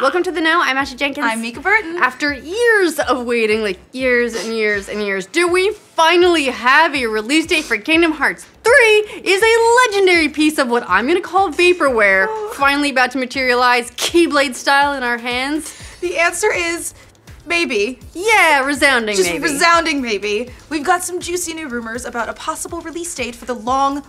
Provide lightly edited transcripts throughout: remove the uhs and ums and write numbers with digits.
Welcome to The Know. I'm Ashley Jenkins. I'm Mica Burton. After years of waiting, like years and years and years, do we finally have a release date for Kingdom Hearts 3 is a legendary piece of what I'm going to call vaporware, finally about to materialize Keyblade style in our hands? The answer is maybe. Yeah, resounding Just maybe. resounding maybe. We've got some juicy new rumors about a possible release date for the long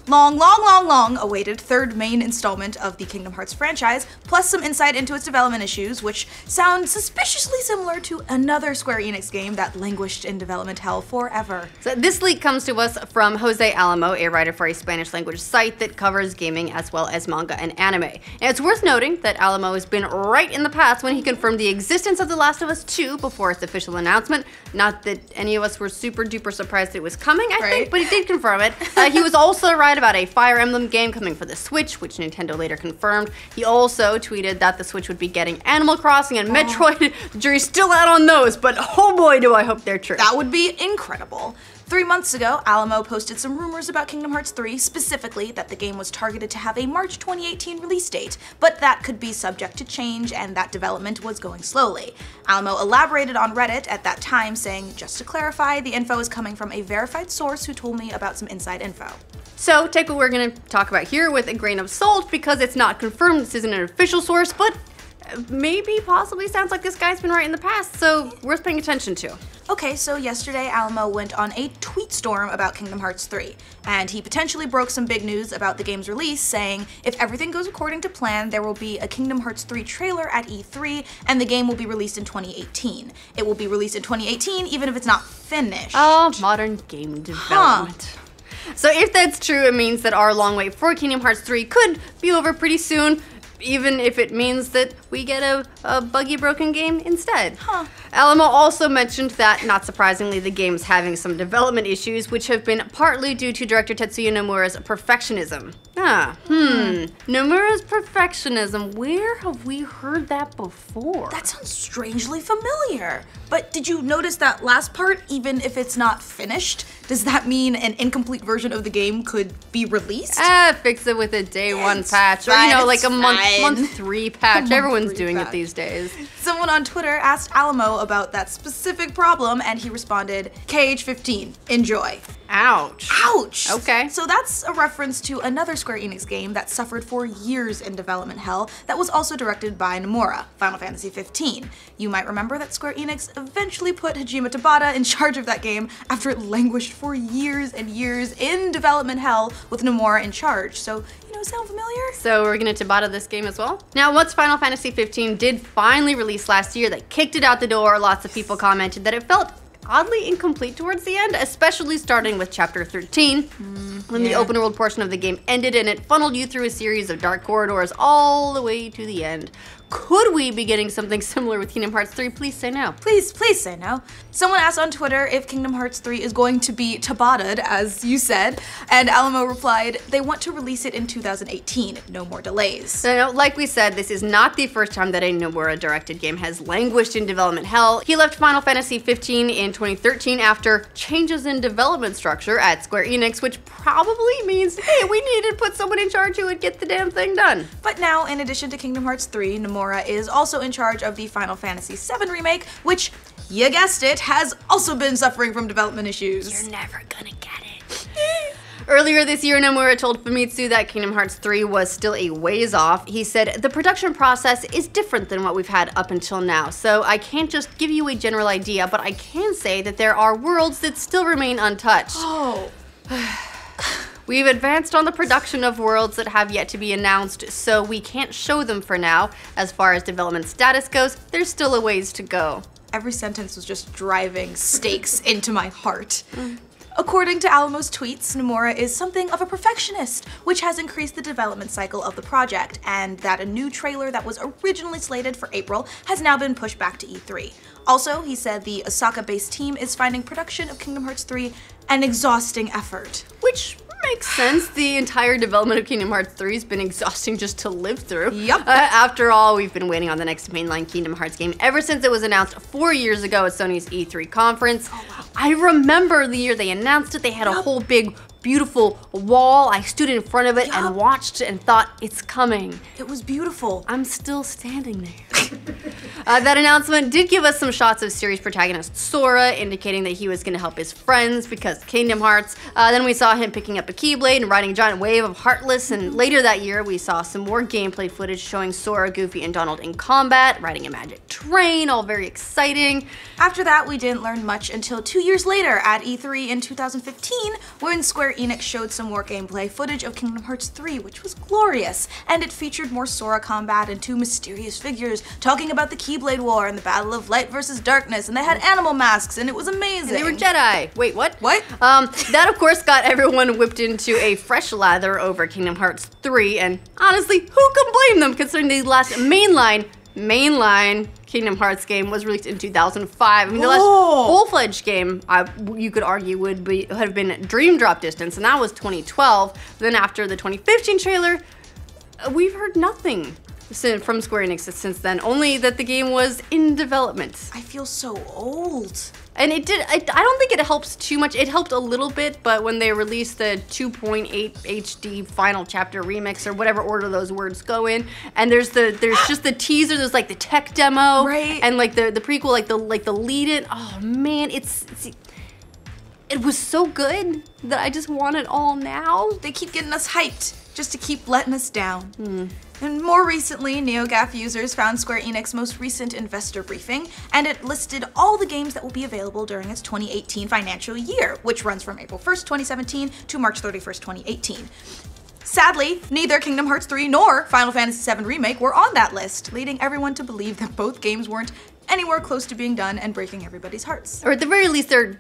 awaited third main installment of the Kingdom Hearts franchise, plus some insight into its development issues, which sound suspiciously similar to another Square Enix game that languished in development hell forever. So this leak comes to us from Jose Alamo, a writer for a Spanish language site that covers gaming as well as manga and anime. And it's worth noting that Alamo has been right in the past when he confirmed the existence of The Last of Us 2 before its official announcement. Not that any of us were super duper surprised it was coming, I think, but he did confirm it. He was also right about a Fire Emblem game coming for the Switch, which Nintendo later confirmed. He also tweeted that the Switch would be getting Animal Crossing and Metroid. The jury's still out on those, but oh boy do I hope they're true. That would be incredible. 3 months ago, Alamo posted some rumors about Kingdom Hearts 3, specifically that the game was targeted to have a March 2018 release date, but that could be subject to change and that development was going slowly. Alamo elaborated on Reddit at that time, saying, "Just to clarify, the info is coming from a verified source who told me about some inside info." So take what we're going to talk about here with a grain of salt because it's not confirmed, this isn't an official source, but maybe possibly sounds like this guy's been right in the past, so worth paying attention to. Okay, so yesterday Alamo went on a tweet storm about Kingdom Hearts 3, and he potentially broke some big news about the game's release, saying, if everything goes according to plan, there will be a Kingdom Hearts 3 trailer at E3, and the game will be released in 2018. It will be released in 2018 even if it's not finished. Oh, modern game development. So if that's true, it means that our long wait for Kingdom Hearts 3 could be over pretty soon, even if it means that we get a buggy broken game instead. Alamo also mentioned that, not surprisingly, the game's having some development issues, which have been partly due to director Tetsuya Nomura's perfectionism. Nomura's perfectionism, where have we heard that before? That sounds strangely familiar. But did you notice that last part, even if it's not finished? Does that mean an incomplete version of the game could be released? Fix it with a day one patch, or you know, like a month 3 patch. Everyone's doing it these days. Someone on Twitter asked Alamo about that specific problem, and he responded, KH15, enjoy. Ouch. Ouch! Okay. So that's a reference to another Square Enix game that suffered for years in development hell that was also directed by Nomura, Final Fantasy 15. You might remember that Square Enix eventually put Hajime Tabata in charge of that game after it languished for years and years in development hell with Nomura in charge. So, you know, sound familiar? So we're gonna Tabata this game as well? Now, once Final Fantasy 15 did finally release last year, that kicked it out the door, lots of people commented that it felt oddly incomplete towards the end, especially starting with Chapter 13, when the open world portion of the game ended and it funneled you through a series of dark corridors all the way to the end. Could we be getting something similar with Kingdom Hearts 3? Please say no. Please say no. Someone asked on Twitter if Kingdom Hearts 3 is going to be Tabata'd, as you said, and Alamo replied, they want to release it in 2018, no more delays. So, like we said, this is not the first time that a Nomura-directed game has languished in development hell. He left Final Fantasy 15 in 2013 after changes in development structure at Square Enix, which probably means, hey, we needed to put someone in charge who would get the damn thing done. But now, in addition to Kingdom Hearts 3, Nomura is also in charge of the Final Fantasy VII Remake, which, you guessed it, has also been suffering from development issues. You're never gonna get it. Earlier this year, Nomura told Famitsu that Kingdom Hearts 3 was still a ways off. He said, the production process is different than what we've had up until now, so I can't just give you a general idea, but I can say that there are worlds that still remain untouched. Oh. We've advanced on the production of worlds that have yet to be announced, so we can't show them for now. As far as development status goes, there's still a ways to go. Every sentence was just driving stakes into my heart. According to Alamo's tweets, Nomura is something of a perfectionist, which has increased the development cycle of the project, and that a new trailer that was originally slated for April has now been pushed back to E3. Also, he said the Osaka-based team is finding production of Kingdom Hearts 3 an exhausting effort. Which makes sense. The entire development of Kingdom Hearts 3 has been exhausting just to live through. Yep. After all, we've been waiting on the next mainline Kingdom Hearts game ever since it was announced 4 years ago at Sony's E3 conference. Oh, wow. I remember the year they announced it, they had a whole big beautiful wall. I stood in front of it and watched and thought, it's coming. It was beautiful. I'm still standing there. That announcement did give us some shots of series protagonist Sora, indicating that he was going to help his friends because Kingdom Hearts. Then we saw him picking up a Keyblade and riding a giant wave of Heartless, and later that year we saw some more gameplay footage showing Sora, Goofy, and Donald in combat, riding a magic train, all very exciting. After that, we didn't learn much until 2 years later at E3 in 2015, when Square Enix showed some more gameplay footage of Kingdom Hearts 3, which was glorious, and it featured more Sora combat and 2 mysterious figures talking about the Keyblade War and the battle of light versus darkness, and they had animal masks, and it was amazing. And they were Jedi. Wait, what? What? That, of course, got everyone whipped into a fresh lather over Kingdom Hearts 3, and honestly, who can blame them, considering the last mainline Kingdom Hearts game was released in 2005. I mean, the last full-fledged game, you could argue, would have been Dream Drop Distance, and that was 2012. Then after the 2015 trailer, we've heard nothing from Square Enix since then, only that the game was in development. I feel so old. And I don't think it helps too much. It helped a little bit, but when they released the 2.8 HD final chapter remix, or whatever order those words go in, and there's just the teaser, there's like the tech demo, right, and like the prequel, like the lead in. Oh man, it was so good that I just want it all now. They keep getting us hyped just to keep letting us down. And more recently, NeoGAF users found Square Enix's most recent investor briefing, and it listed all the games that will be available during its 2018 financial year, which runs from April 1st, 2017 to March 31st, 2018. Sadly, neither Kingdom Hearts 3 nor Final Fantasy VII Remake were on that list, leading everyone to believe that both games weren't anywhere close to being done and breaking everybody's hearts. Or at the very least, they're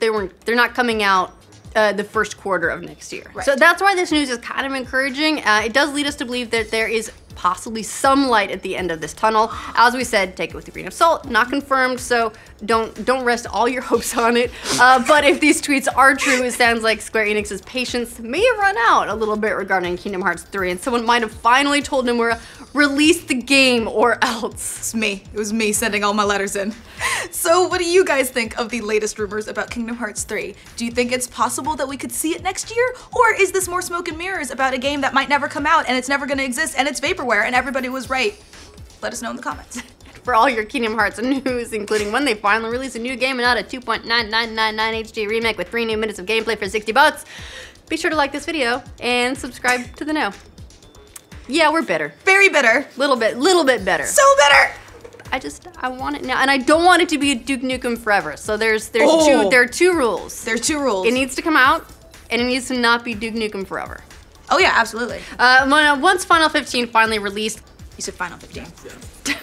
not coming out the first quarter of next year. Right. So that's why this news is kind of encouraging. It does lead us to believe that there is possibly some light at the end of this tunnel. As we said, take it with a grain of salt, not confirmed, so don't rest all your hopes on it. But if these tweets are true, it sounds like Square Enix's patience may have run out a little bit regarding Kingdom Hearts 3, and someone might have finally told Nomura, release the game or else. It's me. It was me sending all my letters in. So what do you guys think of the latest rumors about Kingdom Hearts 3? Do you think it's possible that we could see it next year? Or is this more smoke and mirrors about a game that might never come out and it's never gonna exist and it's vaporware and everybody was right? Let us know in the comments. For all your Kingdom Hearts news, including when they finally release a new game and not a 2.9999 HD remake with 3 new minutes of gameplay for $60, be sure to like this video and subscribe to the know. Yeah, we're bitter. Very bitter. Little bit better. So bitter! I want it now, and I don't want it to be a Duke Nukem forever. So there are 2 rules. There's 2 rules. It needs to come out, and it needs to not be Duke Nukem forever. Oh yeah, absolutely. Once Final 15 finally released. You said Final 15.